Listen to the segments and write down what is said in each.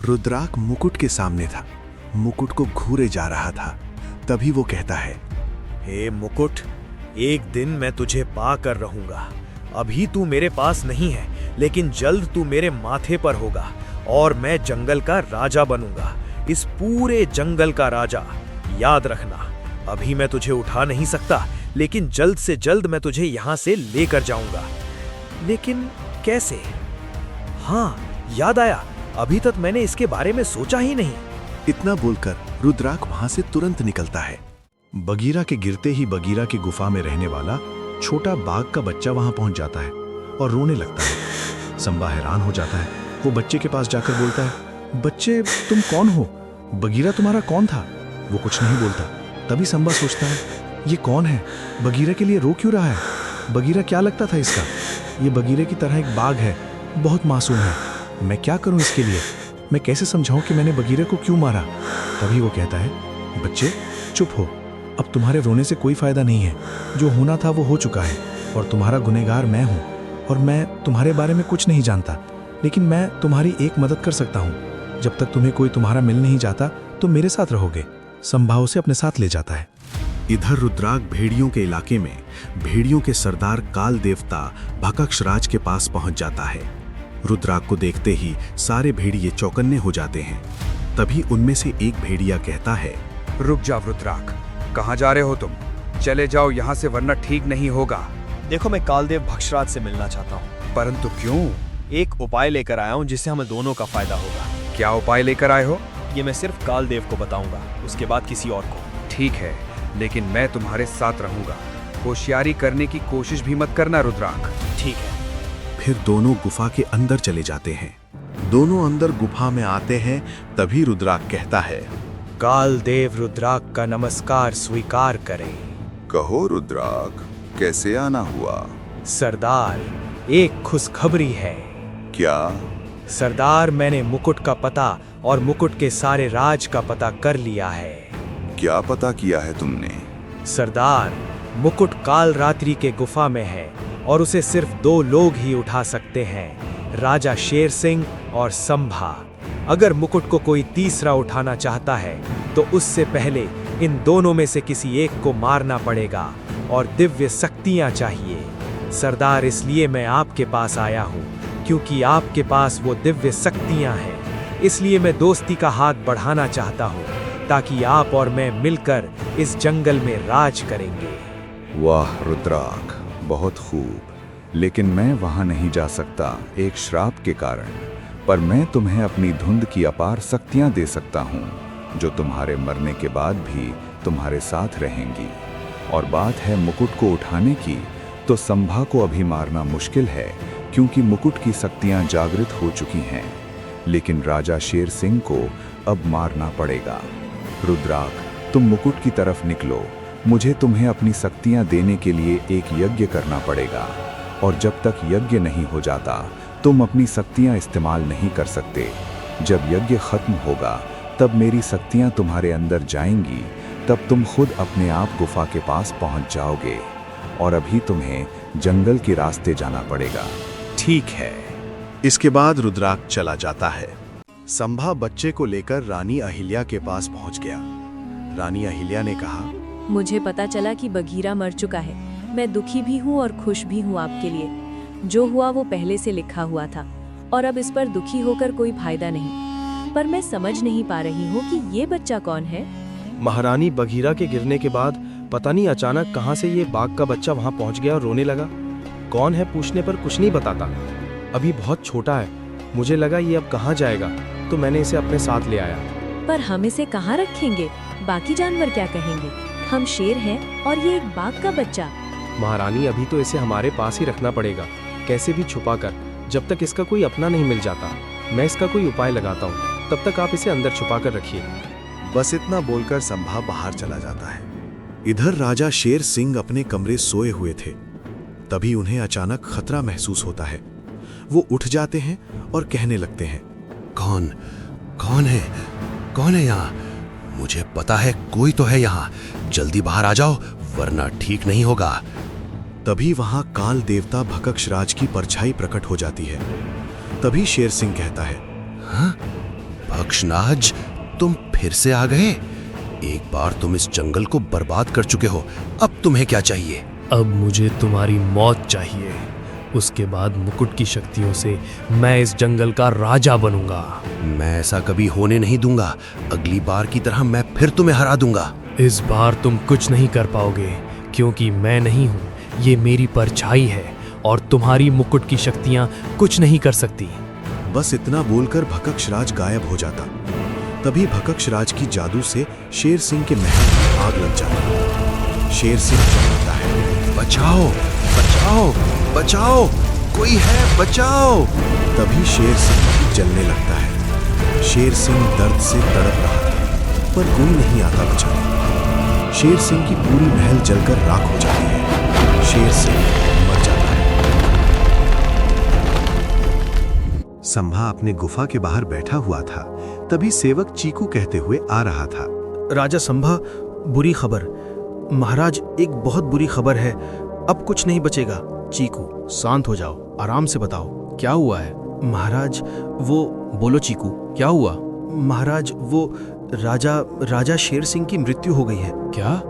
रुद्राक मुकुट के सामने था, मुकुट को घूरे जा रहा था। तभी वो कहता है, हे मुकुट, एक दिन मैं तुझे पा कर रहूंगा। अभी तू मेरे पास नहीं है, लेकिन जल्द तू मेरे माथे पर होगा और मैं जंगल का राजा बनूंगा, इस पूरे जंगल का राजा। याद रखना, अभी मैं तुझे उठा नहीं सकता, लेकिन जल्द से जल्द मैं तुझे यहां से लेकर जाऊंगा। लेकिन कैसे? हाँ, याद आया, अभी तक मैंने इसके बारे में सोचा ही नहीं। इतना बोलकर रुद्राक वहां से तुरंत निकलता है। बगीरा के गिरते ही बगीरा की गुफा में रहने वाला छोटा बाघ का बच्चा वहां पहुंच जाता है और रोने लगता है। संबा हैरान हो जाता है। वो बच्चे के पास जाकर बोलता है, बच्चे तुम कौन हो? बगीरा तुम्हारा कौन था? वो कुछ नहीं बोलता। तभी संबा सोचता है, ये कौन है? बगीरा के लिए रो क्यों रहा है? बगीरा क्या लगता था इसका? ये बगीरे की तरह एक बाघ है, बहुत मासूम है। मैं क्या करूं इसके लिए? मैं कैसे समझाऊं कि मैंने बगीरे को क्यों मारा? तभी वो कहता है, बच्चे चुप हो, अब तुम्हारे रोने से कोई फायदा नहीं है। जो होना था वो हो चुका है और तुम्हारा गुनहगार मैं हूं। और मैं तुम्हारे बारे में कुछ नहीं जानता, लेकिन मैं तुम्हारी एक मदद कर सकता हूं। जब तक तुम्हें कोई तुम्हारा मिल नहीं जाता तो मेरे साथ रहोगे। संभा उसे अपने साथ ले जाता है। इधर रुद्राक भेड़ियों के इलाके में भेड़ियों के सरदार काल देवता भकक्षराज के पास पहुंच जाता है। रुद्राक को देखते ही सारे भेड़िए चौकन्ने हो जाते हैं। तभी उनमें से एक भेड़िया कहता है, रुक जाओ रुद्राक, कहाँ जा रहे हो तुम? चले जाओ यहाँ से, वरना ठीक नहीं होगा। देखो, मैं कालदेव भक्षराज से मिलना चाहता हूँ। परंतु क्यों? एक उपाय लेकर आया हूँ जिससे हमें दोनों का फायदा होगा। क्या उपाय लेकर आए हो? ये मैं सिर्फ कालदेव को बताऊंगा, उसके बाद किसी और को। ठीक है, लेकिन मैं तुम्हारे साथ रहूंगा। होशियारी करने की कोशिश भी मत करना रुद्राक। ठीक है। फिर दोनों गुफा के अंदर चले जाते हैं। दोनों अंदर गुफा में आते हैं। तभी रुद्राक कहता है, कालदेव रुद्राक का नमस्कार स्वीकार करें। कहो रुद्राक, कैसे आना हुआ? सरदार, एक खुशखबरी है। क्या? सरदार, मैंने मुकुट का पता और मुकुट के सारे राज का पता कर लिया है। क्या पता किया है तुमने? सरदार, मुकुट काल रात्रि के गुफा में है और उसे सिर्फ 2 लोग ही उठा सकते हैं, राजा शेर सिंह और संभा। अगर मुकुट को कोई तीसरा उठाना चाहता है तो उससे पहले इन दोनों में से किसी एक को मारना पड़ेगा और दिव्य शक्तियां चाहिए। सरदार, इसलिए मैं आपके पास आया हूँ, क्योंकि आपके पास वो दिव्य शक्तियां हैं। इसलिए मैं दोस्ती का हाथ बढ़ाना चाहता हूँ, ताकि आप और मैं मिलकर इस जंगल में राज करेंगे। वाह रुद्राक, बहुत खूब, लेकिन मैं वहां नहीं जा सकता एक श्राप के कारण। पर मैं तुम्हें अपनी धुंध की अपार शक्तियां दे सकता हूं, जो तुम्हारे मरने के बाद भी तुम्हारे साथ रहेंगी। और बात है मुकुट को उठाने की, तो संभा को अभी मारना मुश्किल है, क्योंकि मुकुट की शक्तियां जागृत हो चुकी हैं। लेकिन राजा शेर सिंह को अब मारना पड़ेगा। रुद्राक, तुम मुकुट की तरफ निकलो। मुझे तुम्हें अपनी शक्तियां देने के लिए एक यज्ञ करना पड़ेगा, और जब तक यज्ञ नहीं हो जाता तुम अपनी शक्तियां इस्तेमाल नहीं कर सकते। जब यज्ञ खत्म होगा तब मेरी शक्तियां तुम्हारे अंदर जाएंगी, तब तुम खुद अपने आप गुफा के पास पहुंच जाओगे। और अभी तुम्हें जंगल के रास्ते जाना पड़ेगा। ठीक है। इसके बाद रुद्राक चला जाता है। संभा बच्चे को लेकर रानी अहिल्या के पास पहुंच गया। रानी अहिल्या ने कहा, मुझे पता चला कि बगीरा मर चुका है। मैं दुखी भी हूँ और खुश भी हूँ आपके लिए। जो हुआ वो पहले से लिखा हुआ था और अब इस पर दुखी होकर कोई फायदा नहीं। पर मैं समझ नहीं पा रही हूँ कि ये बच्चा कौन है। महारानी, बगीरा के गिरने के बाद पता नहीं अचानक कहां से ये बाघ का बच्चा वहां पहुंच गया और रोने लगा। कौन है पूछने पर कुछ नहीं बताता। अभी बहुत छोटा है, मुझे लगा ये अब कहां जाएगा, तो मैंने इसे अपने साथ ले आया। पर हम इसे कहाँ रखेंगे? बाकी जानवर क्या कहेंगे? हम शेर हैं और ये एक बाघ का बच्चा। महारानी, अभी तो इसे हमारे पास ही रखना पड़ेगा, कैसे भी छुपा कर, जब तक इसका कोई अपना नहीं मिल जाता। मैं इसका कोई उपाय लगाता हूँ, तब तक आप इसे अंदर छुपा कर रखिए। बस इतना बोलकर संभा बाहर चला जाता है। इधर राजा शेर सिंह अपने कमरे सोए हुए थे। तभी उन्हें अचानक खतरा महसूस होता है। वो उठ जाते हैं और कहने लगते हैं, कौन है यहाँ? मुझे पता है कोई तो है यहाँ। जल्दी बाहर आ जाओ, वरना ठीक नहीं होगा। तभी वहां काल देवता भकक्षराज की परछाई प्रकट हो जाती है। तभी शेर सिंह कहता है, हाँ? भक्षनाज, तुम फिर से आ गए। एक बार तुम इस जंगल को बर्बाद कर चुके हो, अब तुम्हें क्या चाहिए? अब मुझे तुम्हारी मौत चाहिए। उसके बाद मुकुट की शक्तियों से मैं इस जंगल का राजा बनूंगा। मैं ऐसा कभी होने नहीं दूंगा। अगली बार की तरह मैं फिर तुम्हें हरा दूंगा। इस बार तुम कुछ नहीं कर पाओगे, क्योंकि मैं नहीं हूँ, ये मेरी परछाई है और तुम्हारी मुकुट की शक्तियाँ कुछ नहीं कर सकती। बस इतना बोलकर भकक्षराज गायब हो जाता। तभी भकक्षराज की जादू से शेर सिंह के महल में आग लग जाती। शेर सिंह चिल्लाता है, बचाओ, बचाओ, बचाओ, कोई है, बचाओ। तभी शेर सिंह जलने लगता है। शेर सिंह दर्द से तड़प रहा था, पर कोई नहीं आता बचाने। शेर सिंह की पूरी महल जलकर राख हो जाती है। शेर सिंह मर जाता है। संभा अपने गुफा के बाहर बैठा हुआ था। तभी सेवक चीकू कहते हुए आ रहा था, राजा संभा, बुरी खबर। महाराज, एक बहुत बुरी खबर है। अब कुछ नहीं बचेगा। चीकू, शांत हो जाओ, आराम से बताओ, क्या हुआ है? महाराज, वो... बोलो चीकू, क्या हुआ? महाराज, वो राजा शेर सिंह की मृत्यु हो गई है। क्या?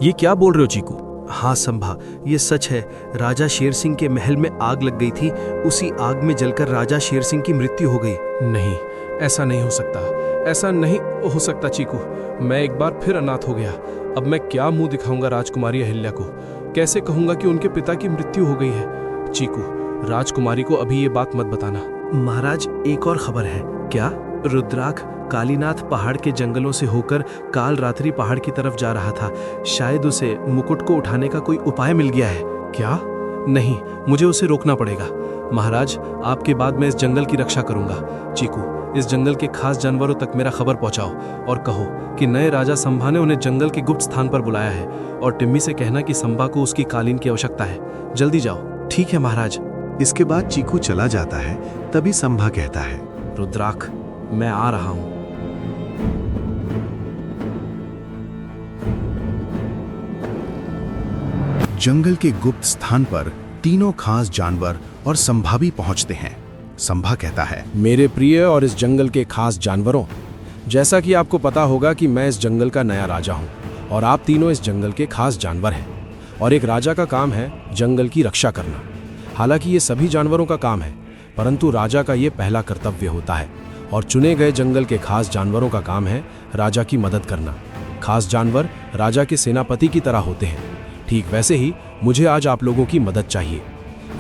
ये क्या बोल रहे हो चीकू? हाँ संभा, ये सच है। राजा शेर सिंह के महल में आग लग गई थी। उसी आग में जलकर राजा शेर सिंह की मृत्यु हो गई। नहीं, ऐसा नहीं हो सकता। ऐसा नहीं हो सकता चीकू। मैं एक बार फिर अनाथ हो गया। अब मैं क्या मुंह दिखाऊंगा राजकुमारी अहिल्या को? कैसे कहूंगा कि उनके पिता की मृत्यु हो गई है? चीकू, राजकुमारी को अभी ये बात मत बताना। महाराज, एक और खबर है। क्या? रुद्राक्ष कालीनाथ पहाड़ के जंगलों से होकर काल रात्रि पहाड़ की तरफ जा रहा था। शायद उसे मुकुट को उठाने का कोई उपाय मिल गया है। क्या? नहीं, मुझे उसे रोकना पड़ेगा। महाराज, आपके बाद मैं इस जंगल की रक्षा करूंगा। चीकू, इस जंगल के खास जानवरों तक मेरा खबर पहुंचाओ और कहो कि नए राजा संभा ने उन्हें जंगल के गुप्त स्थान पर बुलाया है, और टिम्मी से कहना कि संभा को उसकी कालीन की आवश्यकता है। जल्दी जाओ। ठीक है महाराज। इसके बाद चीकू चला जाता है। तभी संभा कहता है, रुद्राक्ष, मैं आ रहा हूं। जंगल के गुप्त स्थान पर तीनों खास जानवर और संभा भी पहुंचते हैं। संभा कहता है, मेरे प्रिय और इस जंगल के खास जानवरों, जैसा कि आपको पता होगा कि मैं इस जंगल का नया राजा हूं और आप तीनों इस जंगल के खास जानवर हैं। और एक राजा का काम है जंगल की रक्षा करना। हालांकि ये सभी जानवरों का काम है, परंतु राजा का ये पहला कर्तव्य होता है। और चुने गए जंगल के खास जानवरों का काम है राजा की मदद करना। खास जानवर राजा के सेनापति की तरह होते हैं। ठीक वैसे ही मुझे आज आप लोगों की मदद चाहिए।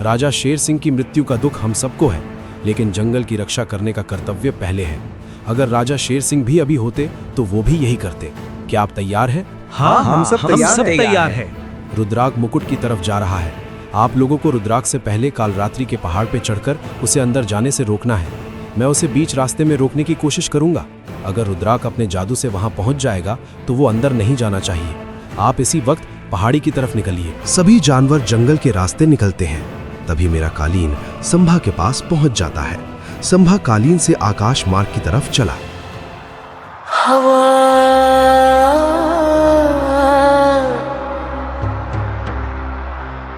राजा शेर सिंह की मृत्यु का दुख हम सबको है, लेकिन जंगल की रक्षा करने का कर्तव्य पहले है। अगर राजा शेर सिंह भी अभी होते तो वो भी यही करते। क्या आप तैयार हैं? हाँ, हम सब तैयार हैं। रुद्राक्ष मुकुट की तरफ जा रहा है। आप लोगों को रुद्राक्ष से पहले कालरात्रि के पहाड़ पर चढ़कर उसे अंदर जाने से रोकना है। मैं उसे बीच रास्ते में रोकने की कोशिश करूंगा। अगर रुद्राक्ष अपने जादू से वहां पहुंच जाएगा तो वो अंदर नहीं जाना चाहिए। आप इसी वक्त पहाड़ी की तरफ निकलिए। सभी जानवर जंगल के रास्ते निकलते हैं। तभी मेरा कालीन संभा के पास पहुंच जाता है। संभा कालीन से आकाश मार्ग की तरफ चला।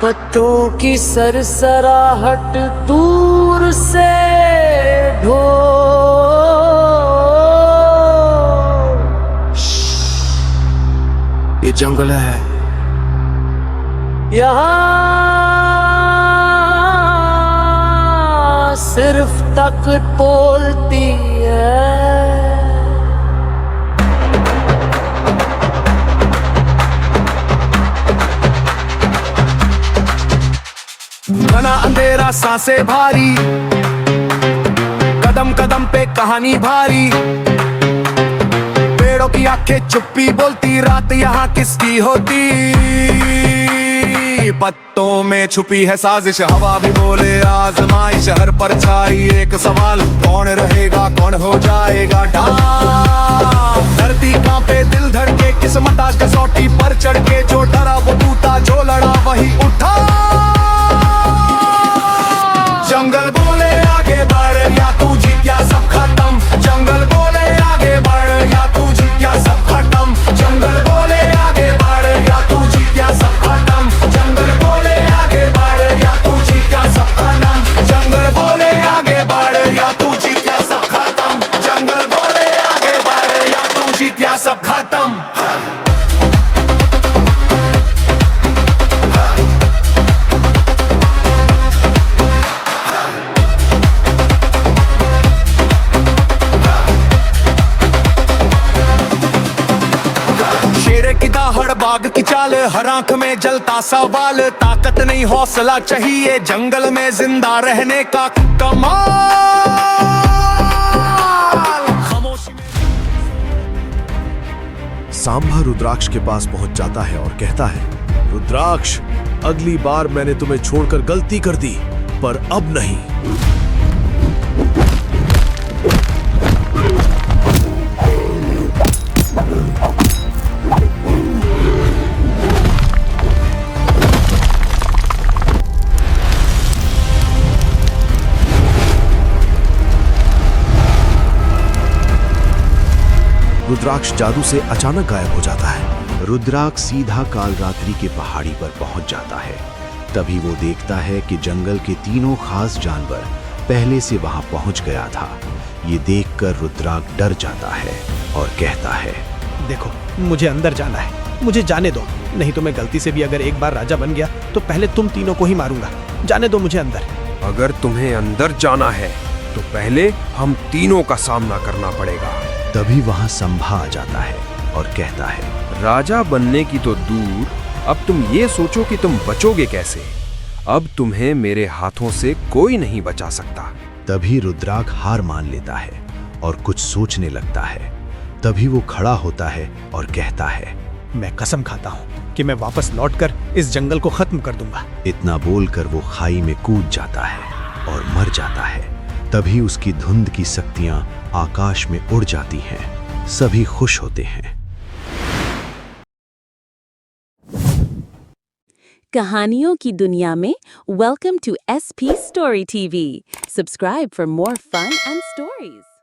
पत्तों की सरसराहट दूर से ढोल, ये जंगल है। यहाँ सिर्फ तक बोलती है। घना अंधेरा, सांसें भारी, कदम कदम पे कहानी भारी। पेड़ों की आंखें चुप्पी बोलती, रात यहाँ किसकी होती? पत्तों में छुपी है साजिश, हवा भी बोले आजमाइश। हर परछाई एक सवाल, कौन रहेगा कौन हो जाएगा ढाल। धरती कांपे दिल धड़के, किस्मत आज कसौटी पर चढ़ के। जो डरा वो टूटा, जो लड़ा वही उठा। जंगल बोले आगे बढ़, या तू जीत या सब खत्म। जंगल बोले आगे बढ़, या तू जीत या सब खत्म। जंगल बोले आगे बढ़, या तू जीत या सब खत्म। जंगल बोले आगे बढ़, या तू जीत या सब खत्म। जंगल बोले आगे बढ़, या तू जीत या सब खत्म। जंगल बोले शेर की दाहड़ बाग की चाल, हर आंख में जलता सवाल, ताकत नहीं हौसला चाहिए, जंगल में जिंदा रहने का कमाल। खामोशी में सांभा रुद्राक्ष के पास पहुंच जाता है और कहता है, रुद्राक्ष, अगली बार मैंने तुम्हें छोड़कर गलती कर दी, पर अब नहीं। रुद्राक्ष जादू से अचानक गायब हो जाता है। रुद्राक्ष सीधा कालरात्रि के पहाड़ी पर पहुंच जाता है। तभी वो देखता है कि जंगल के तीनों खास जानवर पहले से वहां पहुंच गया था। ये देखकर रुद्राक्ष डर जाता है और कहता है, देखो, मुझे अंदर जाना है, मुझे जाने दो, नहीं तो मैं गलती से भी अगर एक बार राजा बन गया तो पहले तुम तीनों को ही मारूंगा। जाने दो मुझे अंदर। अगर तुम्हें अंदर जाना है तो पहले हम तीनों का सामना करना पड़ेगा। तभी वहां संभा आ जाता है और कहता है, राजा बनने की तो दूर, अब तुम ये सोचो कि तुम बचोगे कैसे। अब तुम्हें मेरे हाथों से कोई नहीं बचा सकता। तभी रुद्राक्ष हार मान लेता है और कुछ सोचने लगता है। तभी वो खड़ा होता है और कहता है, मैं कसम खाता हूँ कि मैं वापस लौटकर इस जंगल को खत्म कर दूंगा। इतना बोलकर वो खाई में कूद जाता है और मर जाता है। तभी उसकी धुंध की शक्तियां आकाश में उड़ जाती हैं। सभी खुश होते हैं। कहानियों की दुनिया में welcome to SP Story TV। Subscribe for more fun and stories.